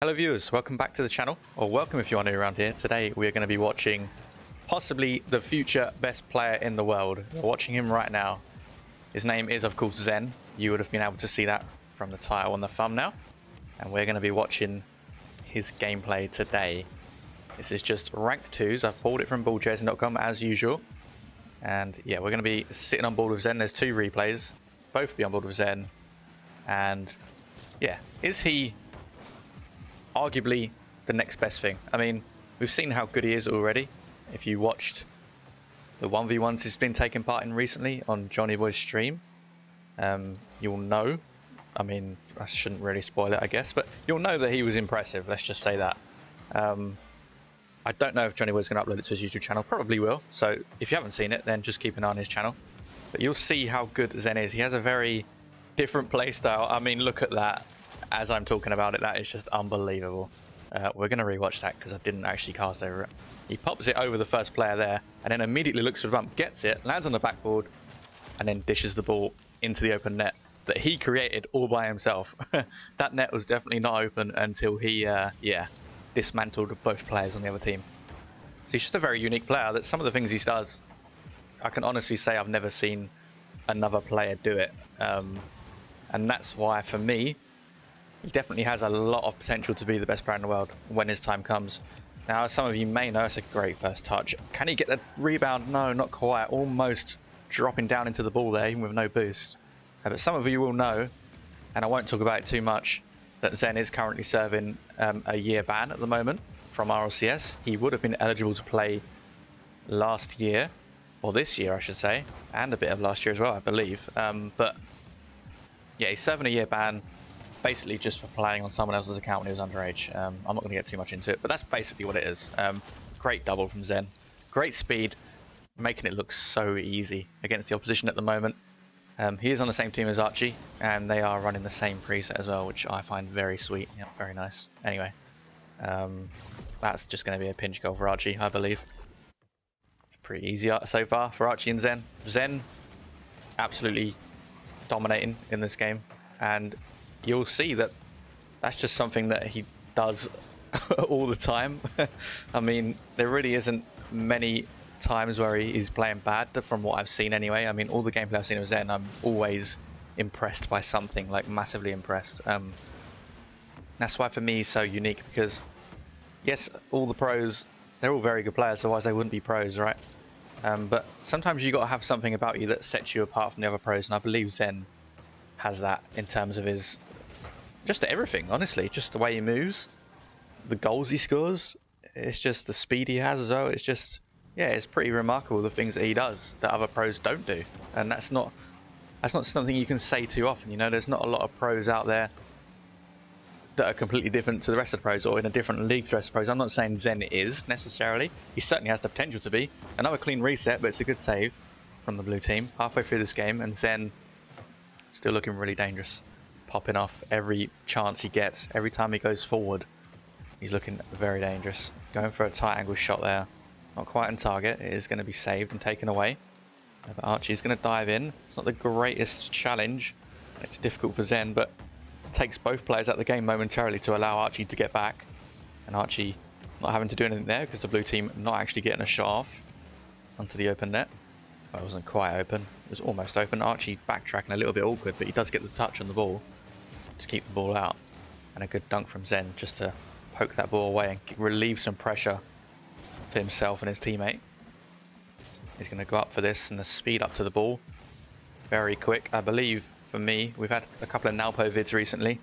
Hello viewers, welcome back to the channel, or welcome if you are new around here. Today we are going to be watching possibly the future best player in the world. We're watching him right now. His name is of course Zen. You would have been able to see that from the title on the thumbnail. And we're going to be watching his gameplay today. This is just ranked 2s. I've pulled it from ballchasing.com as usual. And yeah, we're going to be sitting on board with Zen. There's 2 replays, both be on board with Zen. And yeah, is he arguably the next best thing? I mean, we've seen how good he is already. If you watched the 1v1s he's been taking part in recently on Johnny Boy's stream, you'll know. I mean, I shouldn't really spoil it, I guess, but you'll know that he was impressive. Let's just say that. I don't know if Johnny Boy's going to upload it to his YouTube channel. Probably will. So if you haven't seen it, then just keep an eye on his channel. But you'll see how good Zen is. He has a very different playstyle. I mean, look at that. As I'm talking about it, that is just unbelievable. We're going to rewatch that because I didn't actually cast over it. He pops it over the first player there and then immediately looks for the bump, gets it, lands on the backboard, and then dishes the ball into the open net that he created all by himself. That net was definitely not open until he, dismantled both players on the other team. So he's just a very unique player. That some of the things he does, I can honestly say I've never seen another player do it. And that's why, for me, he definitely has a lot of potential to be the best player in the world when his time comes. Now, as some of you may know, it's a great first touch. Can he get the rebound? No, not quite. Almost dropping down into the ball there, even with no boost. But some of you will know, and I won't talk about it too much, that Zen is currently serving a year ban at the moment from RLCS. He would have been eligible to play last year, or this year, I should say, and a bit of last year as well, I believe. But yeah, he's serving a year ban, basically just for playing on someone else's account when he was underage. I'm not going to get too much into it, but that's basically what it is. Great double from Zen. Great speed, making it look so easy against the opposition at the moment. He is on the same team as Archie, and they are running the same preset as well, which I find very sweet. Yeah, very nice. Anyway, that's just going to be a pinch goal for Archie, I believe. Pretty easy so far for Archie and Zen. Zen absolutely dominating in this game, and you'll see that that's just something that he does all the time. I mean, there really isn't many times where he's playing bad, from what I've seen anyway. I mean, all the gameplay I've seen of Zen, I'm always impressed by something, like massively impressed. That's why for me he's so unique, because yes, all the pros, they're all very good players, otherwise they wouldn't be pros, right? But sometimes you got to have something about you that sets you apart from the other pros, and I believe Zen has that in terms of his just everything, honestly. Just the way he moves, the goals he scores, it's just the speed he has as well. It's just, yeah, it's pretty remarkable the things that he does that other pros don't do. And that's not something you can say too often, you know. There's not a lot of pros out there that are completely different to the rest of the pros, or in a different league to the rest of the pros. I'm not saying Zen is necessarily. He certainly has the potential to be. Another clean reset, but it's a good save from the blue team halfway through this game, and Zen still looking really dangerous. Popping off every chance he gets. Every time he goes forward, he's looking very dangerous. Going for a tight angle shot there. Not quite on target. It is going to be saved and taken away. But Archie's going to dive in. It's not the greatest challenge. It's difficult for Zen, but it takes both players out of the game momentarily to allow Archie to get back. And Archie not having to do anything there because the blue team not actually getting a shot off onto the open net. Well, it wasn't quite open. It was almost open. Archie backtracking a little bit awkward, but he does get the touch on the ball to keep the ball out. And a good dunk from Zen just to poke that ball away and relieve some pressure for himself and his teammate. He's going to go up for this, and the speed up to the ball. Very quick. I believe, for me, we've had a couple of Nalpo vids recently,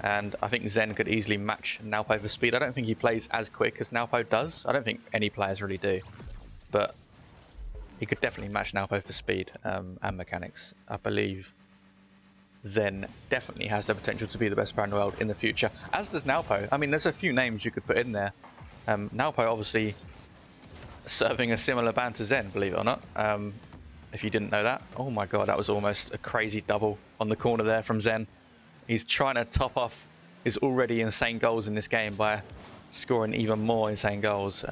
and I think Zen could easily match Nalpo for speed. I don't think he plays as quick as Nalpo does. I don't think any players really do. But he could definitely match Nalpo for speed and mechanics. I believe Zen definitely has the potential to be the best player in the world in the future, as does Nalpo. I mean, there's a few names you could put in there. Nalpo obviously serving a similar ban to Zen, believe it or not. If you didn't know that. Oh my god, that was almost a crazy double on the corner there from Zen. He's trying to top off his already insane goals in this game by scoring even more insane goals.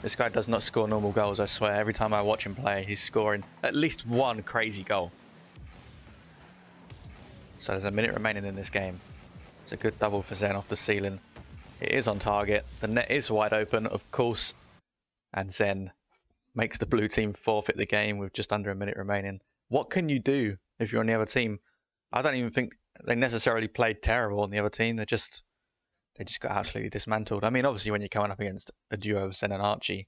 This guy does not score normal goals, I swear. Every time I watch him play, he's scoring at least one crazy goal. So there's a minute remaining in this game. It's a good double for Zen off the ceiling. It is on target. The net is wide open, of course. And Zen makes the blue team forfeit the game with just under a minute remaining. What can you do if you're on the other team? I don't even think they necessarily played terrible on the other team. They just got absolutely dismantled. I mean, obviously when you're coming up against a duo of Zen and Archie,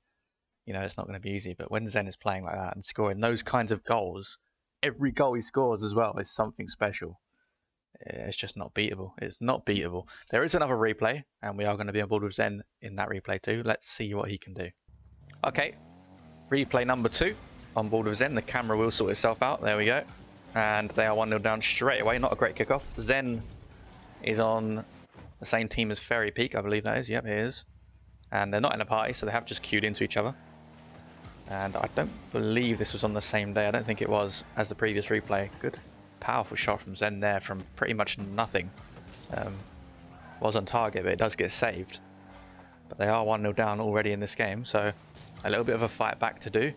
you know, it's not going to be easy. But when Zen is playing like that and scoring those kinds of goals, every goal he scores as well is something special. It's just not beatable. It's not beatable. There is another replay, and we are going to be on board with Zen in that replay too. Let's see what he can do. Okay, replay number 2 on board with Zen. The camera will sort itself out. There we go. And they are 1-0 down straight away. Not a great kickoff. Zen is on the same team as Fairy Peak, I believe that is. Yep, it is. And they're not in a party, so they have just queued into each other. And I don't believe this was on the same day. I don't think it was, as the previous replay. Good, powerful shot from Zen there from pretty much nothing. Was on target, but it does get saved. But they are 1-0 down already in this game, so a little bit of a fight back to do.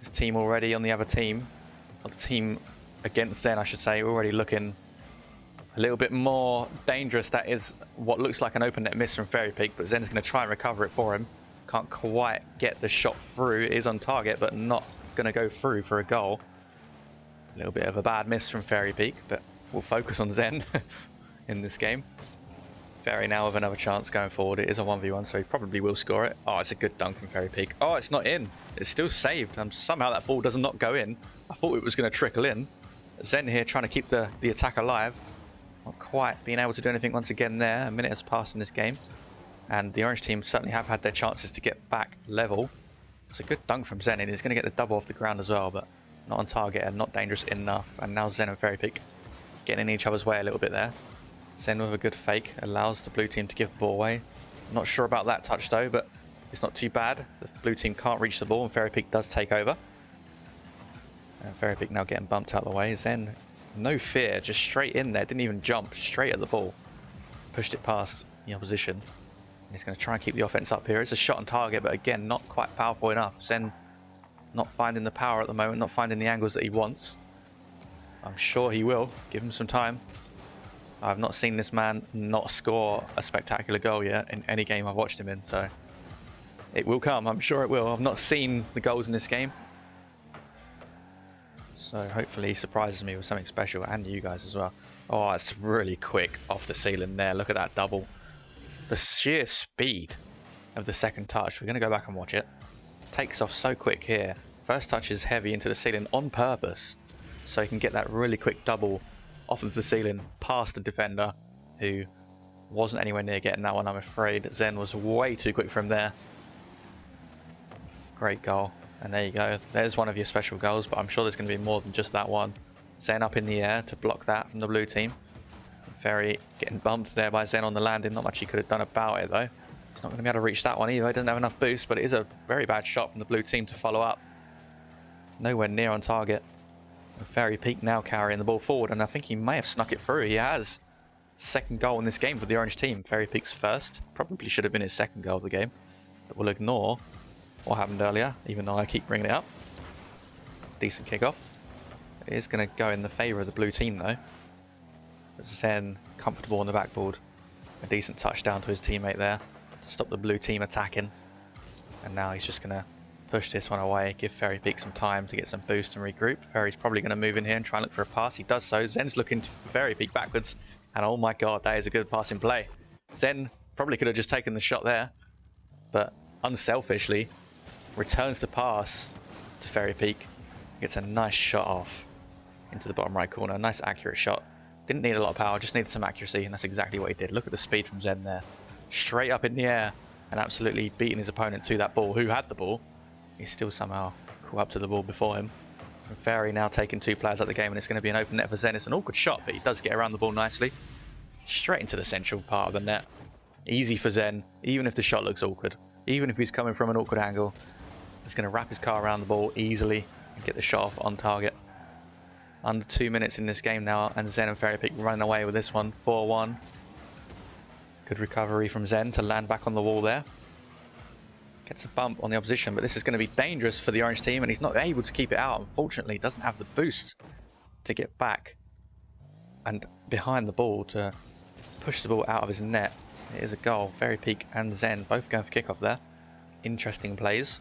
This team already on the other team, or the team against Zen, I should say, already looking a little bit more dangerous. That is what looks like an open net miss from Fairy Peak, but Zen's going to try and recover it for him. Can't quite get the shot through. It is on target, but not going to go through for a goal. A little bit of a bad miss from Fairy Peak, but we'll focus on Zen in this game. Fairy now with another chance going forward. It is a 1v1, so he probably will score it. Oh, it's a good dunk from Fairy Peak. Oh, it's not in. It's still saved. Somehow that ball does not go in. I thought it was going to trickle in. Zen here trying to keep the attack alive. Not quite being able to do anything once again there. A minute has passed in this game. And the orange team certainly have had their chances to get back level. It's a good dunk from Zen, and he's going to get the double off the ground as well, but not on target and not dangerous enough. And now Zen and Fairy Peak getting in each other's way a little bit there. Zen with a good fake allows the blue team to give the ball away. Not sure about that touch though, but it's not too bad. The blue team can't reach the ball, and Fairy Peak does take over. And Fairy Peak now getting bumped out of the way. Zen, no fear, just straight in there. Didn't even jump, straight at the ball. Pushed it past the opposition. He's going to try and keep the offense up here. It's a shot on target, but again, not quite powerful enough. Zen not finding the power at the moment, not finding the angles that he wants. I'm sure he will. Give him some time. I've not seen this man not score a spectacular goal yet in any game I've watched him in, so it will come. I'm sure it will. I've not seen the goals in this game, so hopefully he surprises me with something special, and you guys as well. Oh, it's really quick off the ceiling there. Look at that double. The sheer speed of the second touch. We're going to go back and watch it. Takes off so quick here. First touch is heavy into the ceiling on purpose, so he can get that really quick double off of the ceiling past the defender, who wasn't anywhere near getting that one, I'm afraid. Zen was way too quick for him there. Great goal. And there you go. There's one of your special goals, but I'm sure there's going to be more than just that one. Zen up in the air to block that from the blue team. Fairy getting bumped there by Zen on the landing. Not much he could have done about it though. He's not going to be able to reach that one either. He doesn't have enough boost, but it is a very bad shot from the blue team to follow up. Nowhere near on target. And Fairy Peak now carrying the ball forward, and I think he may have snuck it through. He has. Second goal in this game for the orange team. Fairy Peak's first. Probably should have been his second goal of the game. But we'll ignore what happened earlier, even though I keep bringing it up. Decent kickoff. It is going to go in the favour of the blue team though. Zen comfortable on the backboard. A decent touchdown to his teammate there to stop the blue team attacking. And now he's just going to push this one away, give Fairy Peak some time to get some boost and regroup. Fairy's probably going to move in here and try and look for a pass. He does so. Zen's looking for Fairy Peak backwards. And oh my god, that is a good passing play. Zen probably could have just taken the shot there, but unselfishly returns the pass to Fairy Peak. Gets a nice shot off into the bottom right corner. A nice accurate shot. Didn't need a lot of power, just needed some accuracy, and that's exactly what he did. Look at the speed from Zen there. Straight up in the air and absolutely beating his opponent to that ball. Who had the ball? He's still somehow caught up to the ball before him. And Fairy now taking two players out of the game, and it's going to be an open net for Zen. It's an awkward shot, but he does get around the ball nicely. Straight into the central part of the net. Easy for Zen, even if the shot looks awkward. Even if he's coming from an awkward angle. He's going to wrap his car around the ball easily and get the shot off on target. Under 2 minutes in this game now, and Zen and Fairy Peak running away with this one, 4-1. Good recovery from Zen to land back on the wall there. Gets a bump on the opposition, but this is going to be dangerous for the orange team, and he's not able to keep it out. Unfortunately, he doesn't have the boost to get back and behind the ball to Push the ball out of his net. It is a goal. Fairy Peak and Zen both going for kickoff there. Interesting plays.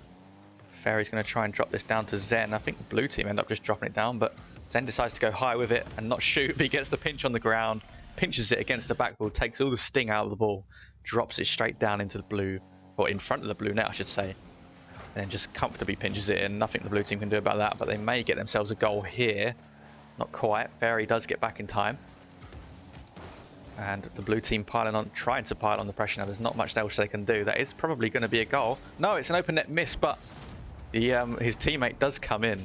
Fairy's going to try and drop this down to Zen. I think the blue team end up just dropping it down, but Zen decides to go high with it and not shoot. But he gets the pinch on the ground, pinches it against the backboard, takes all the sting out of the ball, drops it straight down into the blue, or in front of the blue net, I should say. And then just comfortably pinches it in. Nothing the blue team can do about that, but they may get themselves a goal here. Not quite. Fairy does get back in time. And the blue team trying to pile on the pressure now. There's not much else they can do. That is probably going to be a goal. No, it's an open net miss, but his teammate does come in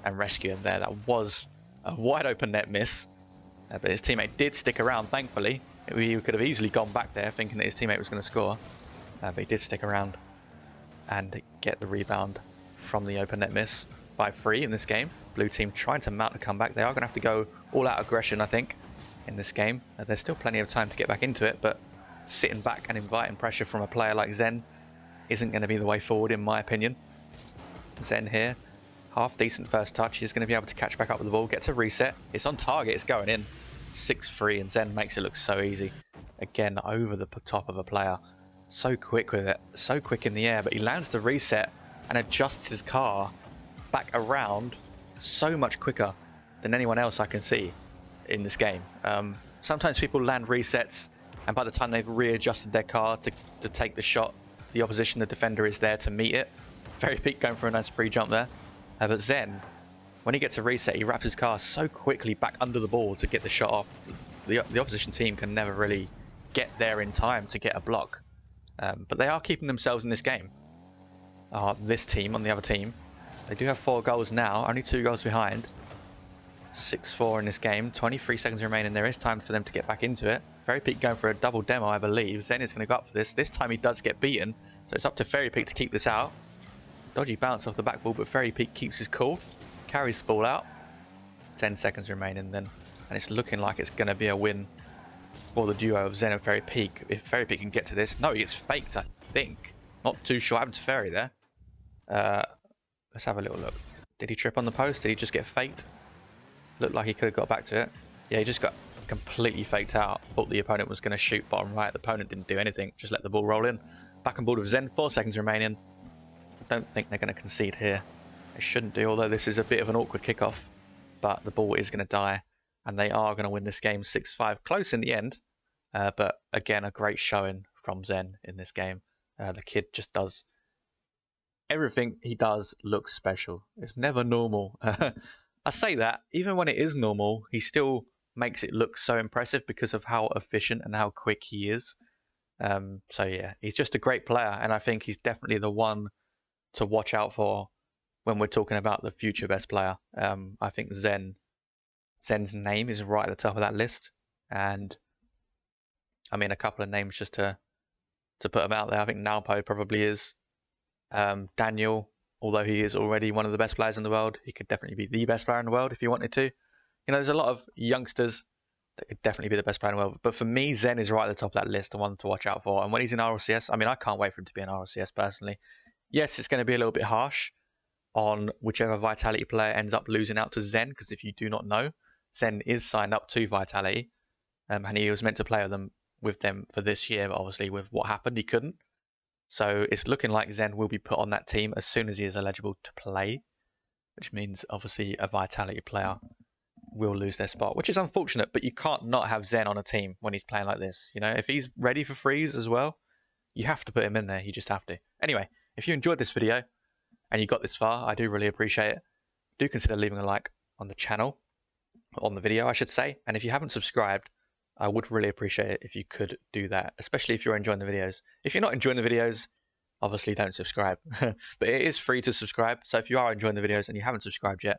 and rescue him there. That was a wide open net miss. But his teammate did stick around, thankfully. He could have easily gone back there thinking that his teammate was going to score. But he did stick around and get the rebound from the open net miss by 3 in this game. Blue team trying to mount a comeback. They are going to have to go all out aggression, I think, in this game. There's still plenty of time to get back into it, but sitting back and inviting pressure from a player like Zen isn't going to be the way forward, in my opinion. Zen here, half decent first touch. He's going to be able to catch back up with the ball, gets a reset. It's on target, it's going in. 6-3, and Zen makes it look so easy. Again, over the top of a player. So quick with it, so quick in the air, but he lands the reset and adjusts his car back around so much quicker than anyone else I can see in this game. Sometimes people land resets, and by the time they've readjusted their car to take the shot, the defender is there to meet it. Fairy Peak going for a nice free jump there. But Zen, when he gets a reset, he wraps his car so quickly back under the ball to get the shot off. The opposition team can never really get there in time to get a block. But they are keeping themselves in this game. This team on the other team, they do have 4 goals now, only 2 goals behind. 6-4 in this game, 23 seconds remaining. There is time for them to get back into it. Fairy Peak going for a double demo, I believe. Zen is going to go up for this. This time he does get beaten, so it's up to Fairy Peak to keep this out. Dodgy bounce off the back ball, but Fairy Peak keeps his cool. Carries the ball out. 10 seconds remaining then, and it's looking like it's going to be a win for the duo of Zen and Fairy Peak. If Fairy Peak can get to this. No, he gets faked, I think. Not too sure what happened to Fairy there. Let's have a little look. Did he trip on the post? Did he just get faked? Looked like he could have got back to it. Yeah, he just got completely faked out. Thought the opponent was going to shoot bottom right. The opponent didn't do anything. Just let the ball roll in. Back on board with Zen. 4 seconds remaining. I don't think they're going to concede here. They shouldn't do, although this is a bit of an awkward kickoff. But the ball is going to die. And they are going to win this game 6-5. Close in the end. But again, a great showing from Zen in this game. The kid just does... Everything he does looks special. It's never normal. I say that, even when it is normal, he still makes it look so impressive because of how efficient and how quick he is. So yeah, he's just a great player, and I think he's definitely the one to watch out for when we're talking about the future best player. I think Zen's name is right at the top of that list, and I mean a couple of names just to put them out there. I think Nalpo probably is. Daniel, although he is already one of the best players in the world, he could definitely be the best player in the world if he wanted to. You know, there's a lot of youngsters that could definitely be the best player in the world. But for me, Zen is right at the top of that list, the one to watch out for. And when he's in RLCS, I mean, I can't wait for him to be in RLCS personally. Yes, it's going to be a little bit harsh on whichever Vitality player ends up losing out to Zen, because if you do not know, Zen is signed up to Vitality, and he was meant to play with them for this year, but obviously with what happened, he couldn't. So it's looking like Zen will be put on that team as soon as he is eligible to play, which means obviously a Vitality player will lose their spot, which is unfortunate, but you can't not have Zen on a team when he's playing like this. You know, if he's ready for freeze as well, you have to put him in there. You just have to. Anyway, if you enjoyed this video and you got this far, I do really appreciate it. Do consider leaving a like on the channel, on the video, I should say. And if you haven't subscribed, I would really appreciate it if you could do that, especially if you're enjoying the videos. If you're not enjoying the videos, obviously don't subscribe. But it is free to subscribe, so if you are enjoying the videos and you haven't subscribed yet,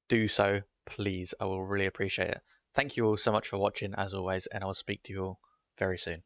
do so, please. I will really appreciate it. Thank you all so much for watching, as always, and I'll speak to you all very soon.